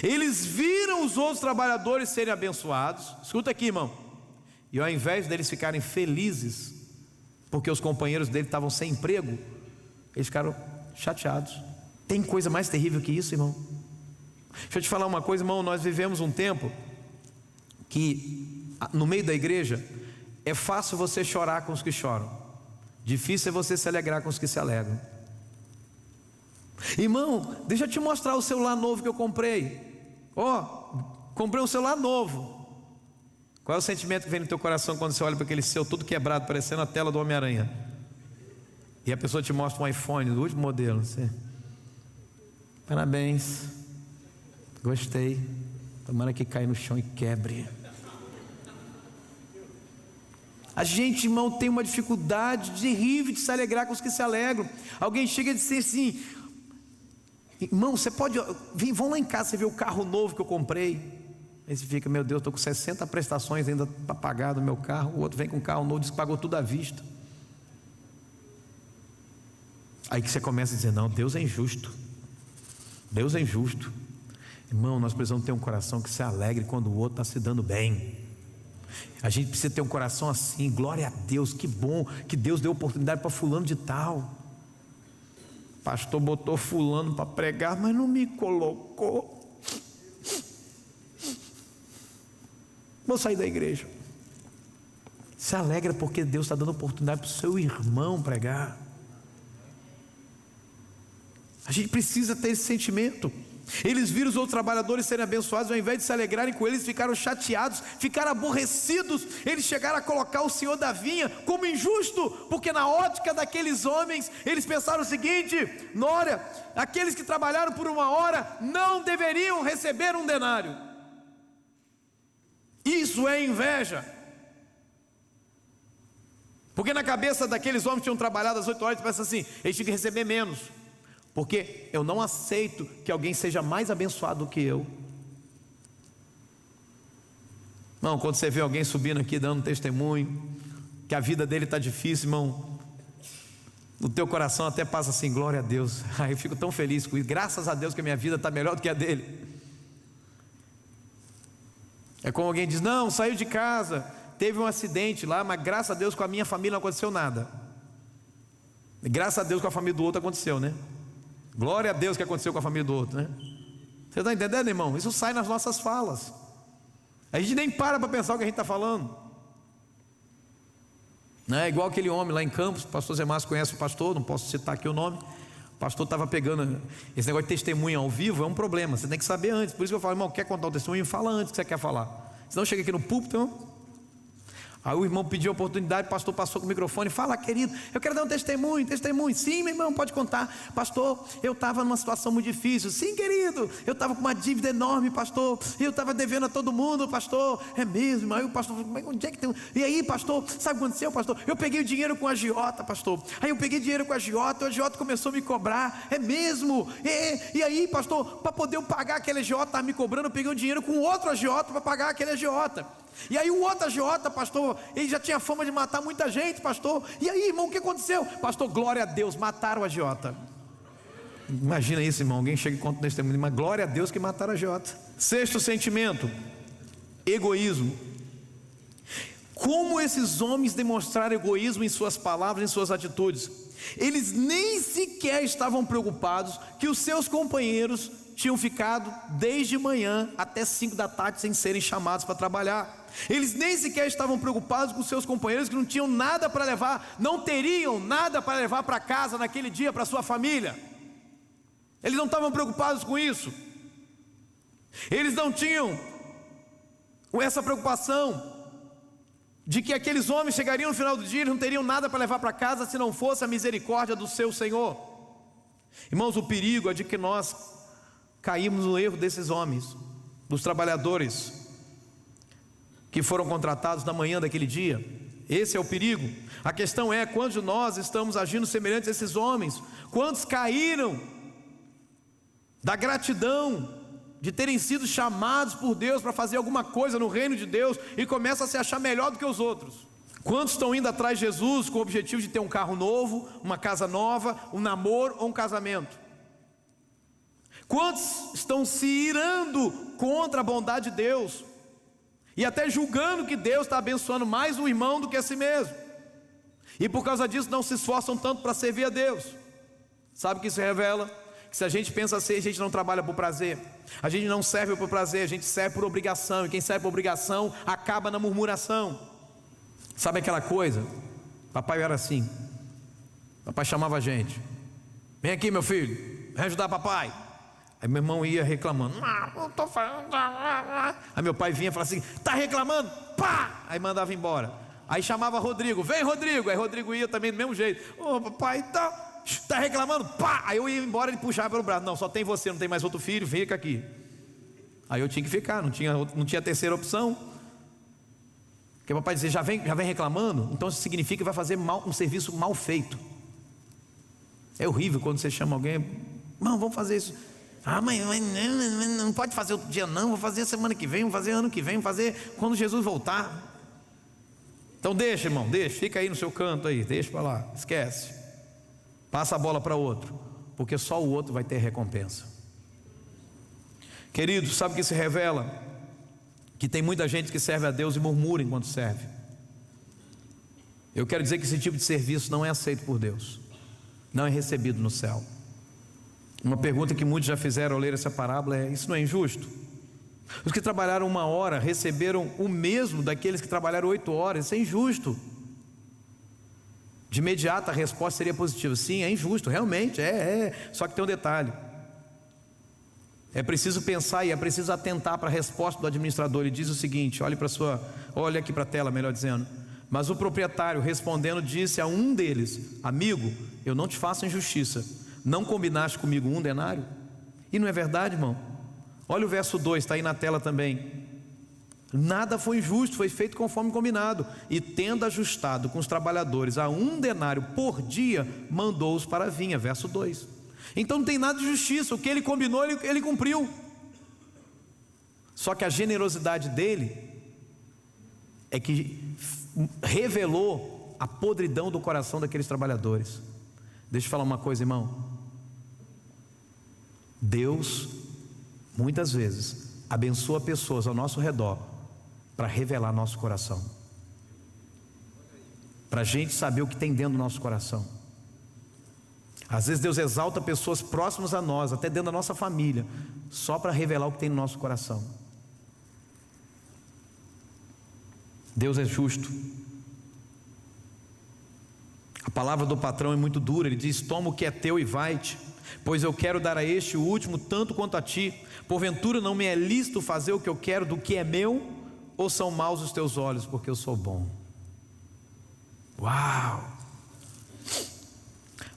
A: Eles viram os outros trabalhadores serem abençoados. Escuta aqui, irmão. E ao invés deles ficarem felizes porque os companheiros dele estavam sem emprego, eles ficaram chateados. Tem coisa mais terrível que isso, irmão? Deixa eu te falar uma coisa, irmão. Nós vivemos um tempo que no meio da igreja é fácil você chorar com os que choram, difícil é você se alegrar com os que se alegram. Irmão, deixa eu te mostrar o celular novo que eu comprei. Comprei um celular novo. Qual é o sentimento que vem no teu coração quando você olha para aquele seu todo quebrado, parecendo a tela do Homem-Aranha, e a pessoa te mostra um iPhone do último modelo? Você: parabéns, gostei, tomara que caia no chão e quebre. A gente, irmão, tem uma dificuldade terrível de se alegrar com os que se alegram. Alguém chega e diz assim: irmão, você pode vamos lá em casa, você vê o carro novo que eu comprei. Aí você fica, meu Deus, estou com 60 prestações ainda para pagar do meu carro. O outro vem com um carro novo, diz que pagou tudo à vista. Aí que você começa a dizer, não, Deus é injusto. Deus é injusto. Irmão, nós precisamos ter um coração que se alegre quando o outro está se dando bem. A gente precisa ter um coração assim, glória a Deus, que bom que Deus deu oportunidade para fulano de tal. Pastor botou fulano para pregar, mas não me colocou. Vou sair da igreja. Se alegra porque Deus está dando oportunidade para o seu irmão pregar. A gente precisa ter esse sentimento. Eles viram os outros trabalhadores serem abençoados, ao invés de se alegrarem com eles, ficaram chateados, ficaram aborrecidos. Eles chegaram a colocar o senhor da vinha como injusto, porque na ótica daqueles homens, eles pensaram o seguinte: olha, aqueles que trabalharam por 1 hora não deveriam receber 1 denário. Isso é inveja. Porque na cabeça daqueles homens que tinham trabalhado às 8 horas, pensa assim: eles tinham que receber menos, porque eu não aceito que alguém seja mais abençoado do que eu. Não, quando você vê alguém subindo aqui dando testemunho, que a vida dele está difícil, irmão, no teu coração até passa assim, glória a Deus. Aí eu fico tão feliz com isso, graças a Deus que a minha vida está melhor do que a dele. É como alguém diz, não, saiu de casa, teve um acidente lá, mas graças a Deus com a minha família não aconteceu nada. E graças a Deus com a família do outro aconteceu, né? Glória a Deus que aconteceu com a família do outro, né? Você está entendendo, irmão? Isso sai nas nossas falas. A gente nem para pensar o que a gente está falando. Não é igual aquele homem lá em Campos, o pastor Zé Márcio conhece o pastor, não posso citar aqui o nome. O pastor estava pegando, esse negócio de testemunho ao vivo é um problema, você tem que saber antes. Por isso que eu falo, irmão, quer contar o testemunho? Fala antes o que você quer falar. Senão chega aqui no púlpito, irmão. Aí o irmão pediu a oportunidade, o pastor passou com o microfone, fala, querido, eu quero dar um testemunho. Sim, meu irmão, pode contar. Pastor, eu estava numa situação muito difícil. Sim, querido, eu estava com uma dívida enorme, pastor, eu estava devendo a todo mundo, pastor. É mesmo? Aí o pastor falou, mas onde é que tem? E aí, pastor, sabe o que aconteceu, pastor? Eu peguei o dinheiro com a agiota, pastor. Aí eu peguei dinheiro com a agiota, o agiota começou a me cobrar. É mesmo? E aí, pastor, para poder eu pagar aquele agiota, estava me cobrando, eu peguei o dinheiro com outro agiota para pagar aquele agiota. E aí o outro agiota, pastor, ele já tinha fama de matar muita gente, pastor. E aí, irmão, o que aconteceu? Pastor, glória a Deus, mataram o agiota. Imagina isso, irmão, alguém chega e conta um testemunho, mas glória a Deus que mataram o agiota. Sexto sentimento, egoísmo. Como esses homens demonstraram egoísmo em suas palavras, em suas atitudes? Eles nem sequer estavam preocupados que os seus companheiros tinham ficado desde manhã até 5 da tarde sem serem chamados para trabalhar. Eles nem sequer estavam preocupados com seus companheiros que não tinham nada para levar, não teriam nada para levar para casa naquele dia, para sua família. Eles não estavam preocupados com isso. Eles não tinham essa preocupação de que aqueles homens chegariam no final do dia e não teriam nada para levar para casa se não fosse a misericórdia do seu Senhor. Irmãos, o perigo é de que nós caímos no erro desses homens, dos trabalhadores que foram contratados na manhã daquele dia. Esse é o perigo. A questão é, quantos de nós estamos agindo semelhantes a esses homens? Quantos caíram da gratidão de terem sido chamados por Deus para fazer alguma coisa no reino de Deus e começam a se achar melhor do que os outros? Quantos estão indo atrás de Jesus com o objetivo de ter um carro novo, uma casa nova, um namoro ou um casamento? Quantos estão se irando contra a bondade de Deus e até julgando que Deus está abençoando mais o irmão do que a si mesmo, e por causa disso não se esforçam tanto para servir a Deus? Sabe o que isso revela? Que se a gente pensa assim, a gente não trabalha por prazer, a gente não serve por prazer, a gente serve por obrigação, e quem serve por obrigação acaba na murmuração. Sabe aquela coisa? Papai era assim, papai chamava a gente, vem aqui meu filho, vem ajudar papai. Aí meu irmão ia reclamando, não estou falando. Aí meu pai vinha e falava assim, está reclamando? Pá! Aí mandava embora. Aí chamava Rodrigo, vem Rodrigo. Aí Rodrigo ia também do mesmo jeito, ô papai, está reclamando? Pá! Aí eu ia embora e ele puxava pelo braço, não, só tem você, não tem mais outro filho, fica aqui. Aí eu tinha que ficar, não tinha terceira opção. Porque o papai dizia, já vem reclamando? Então isso significa que vai fazer um serviço mal feito. É horrível quando você chama alguém, irmão, vamos fazer isso. Ah, mas não pode fazer outro dia não, vou fazer semana que vem, vou fazer ano que vem, vou fazer quando Jesus voltar. Então deixa, irmão, deixa, fica aí no seu canto aí, deixa para lá, esquece. Passa a bola para outro, porque só o outro vai ter recompensa. Queridos, sabe o que se revela? Que tem muita gente que serve a Deus e murmura enquanto serve. Eu quero dizer que esse tipo de serviço não é aceito por Deus, não é recebido no céu. Uma pergunta que muitos já fizeram ao ler essa parábola é: isso não é injusto? Os que trabalharam 1 hora receberam o mesmo daqueles que trabalharam 8 horas, isso é injusto. De imediato a resposta seria positiva: sim, é injusto, realmente, só que tem um detalhe. É preciso pensar e é preciso atentar para a resposta do administrador. Ele diz o seguinte, olha aqui para a tela, melhor dizendo: mas o proprietário respondendo disse a um deles: amigo, eu não te faço injustiça, não combinaste comigo 1 denário? E não é verdade, irmão? Olha o verso 2, está aí na tela também. Nada foi injusto, foi feito conforme combinado, e tendo ajustado com os trabalhadores a 1 denário por dia, mandou-os para a vinha. Verso 2. Então não tem nada de justiça, o que ele combinou, ele cumpriu. Só que a generosidade dele é que revelou a podridão do coração daqueles trabalhadores. Deixa eu falar uma coisa, irmão. Deus muitas vezes abençoa pessoas ao nosso redor para revelar nosso coração, para a gente saber o que tem dentro do nosso coração. Às vezes Deus exalta pessoas próximas a nós, até dentro da nossa família, só para revelar o que tem no nosso coração. Deus é justo. A palavra do patrão é muito dura. Ele diz: toma o que é teu e vai-te, pois eu quero dar a este o último tanto quanto a ti. Porventura não me é lícito fazer o que eu quero do que é meu? Ou são maus os teus olhos porque eu sou bom? Uau!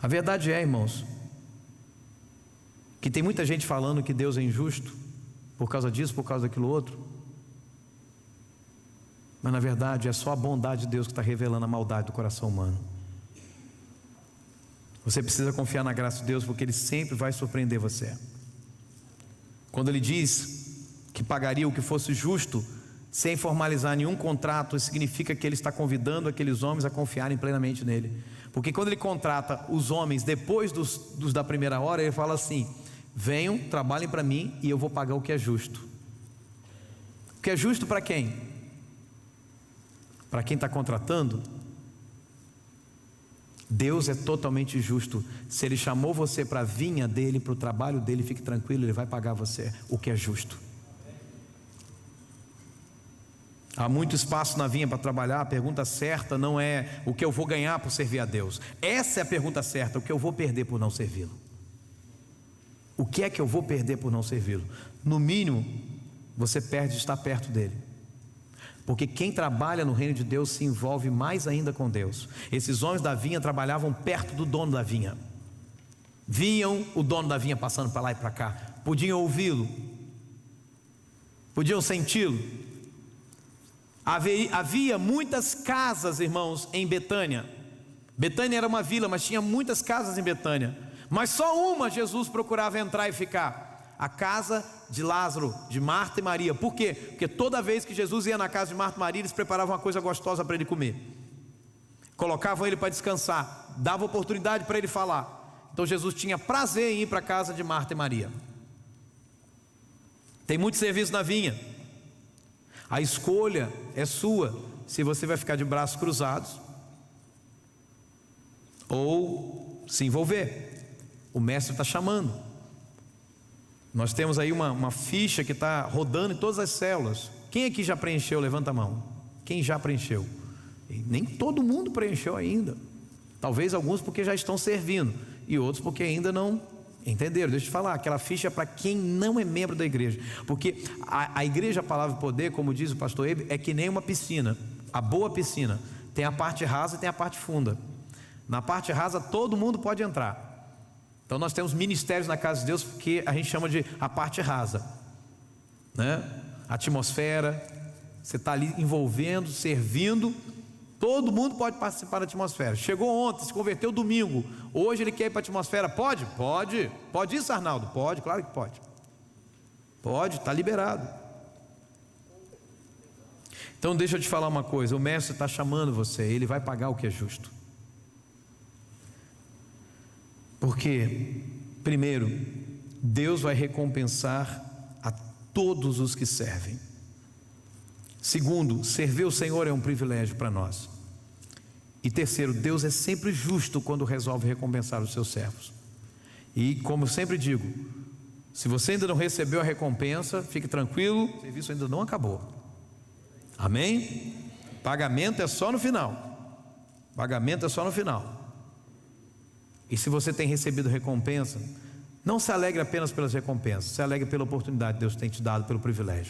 A: A verdade é, irmãos, que tem muita gente falando que Deus é injusto por causa disso, por causa daquilo outro. Mas na verdade é só a bondade de Deus que está revelando a maldade do coração humano. Você precisa confiar na graça de Deus, porque Ele sempre vai surpreender você. Quando Ele diz que pagaria o que fosse justo, sem formalizar nenhum contrato, isso significa que Ele está convidando aqueles homens a confiarem plenamente nele. Porque quando Ele contrata os homens depois dos da primeira hora, Ele fala assim: venham, trabalhem para mim e eu vou pagar o que é justo. O que é justo para quem? Para quem está contratando? Deus é totalmente justo. Se Ele chamou você para a vinha dEle, para o trabalho dEle, fique tranquilo, Ele vai pagar você o que é justo. Há muito espaço na vinha para trabalhar. A pergunta certa não é o que eu vou ganhar por servir a Deus. Essa é a pergunta certa: o que eu vou perder por não servi-lo? O que é que eu vou perder por não servi-lo? No mínimo, você perde de estar perto dEle. Porque quem trabalha no reino de Deus se envolve mais ainda com Deus. Esses homens da vinha trabalhavam perto do dono da vinha. Viam o dono da vinha passando para lá e para cá, podiam ouvi-lo, podiam senti-lo. Havia muitas casas, irmãos, em Betânia. Betânia era uma vila, mas tinha muitas casas em Betânia. Mas só uma Jesus procurava entrar e ficar: a casa de Lázaro, de Marta e Maria. Por quê? Porque toda vez que Jesus ia na casa de Marta e Maria, eles preparavam uma coisa gostosa para ele comer, colocavam ele para descansar, davam oportunidade para ele falar. Então Jesus tinha prazer em ir para a casa de Marta e Maria. Tem muito serviço na vinha. A escolha é sua, se você vai ficar de braços cruzados ou se envolver. O mestre está chamando. Nós temos aí uma ficha que está rodando em todas as células. Quem aqui já preencheu? Levanta a mão. Quem já preencheu? E nem todo mundo preencheu ainda. Talvez alguns porque já estão servindo, e outros porque ainda não entenderam. Deixa eu te falar, aquela ficha é para quem não é membro da igreja. Porque a igreja, a palavra e poder, como diz o pastor Ebe, é que nem uma piscina. A boa piscina tem a parte rasa e tem a parte funda. Na parte rasa todo mundo pode entrar. Então nós temos ministérios na casa de Deus que a gente chama de a parte rasa, né? A atmosfera, você está ali envolvendo, servindo, Todo mundo pode participar da atmosfera. Chegou ontem, se converteu domingo, hoje ele quer ir para a atmosfera, pode? Pode. Pode isso, Arnaldo? Pode, claro que pode. Pode, está liberado. Então deixa eu te falar uma coisa, o mestre está chamando você, ele vai pagar o que é justo. Porque, primeiro, Deus vai recompensar a todos os que servem. Segundo, servir o Senhor é um privilégio para nós. E terceiro, Deus é sempre justo quando resolve recompensar os seus servos. E como eu sempre digo, se você ainda não recebeu a recompensa, fique tranquilo, o serviço ainda não acabou. Amém? Pagamento é só no final. Pagamento é só no final. E se você tem recebido recompensa, não se alegre apenas pelas recompensas, se alegre pela oportunidade que Deus tem te dado, pelo privilégio.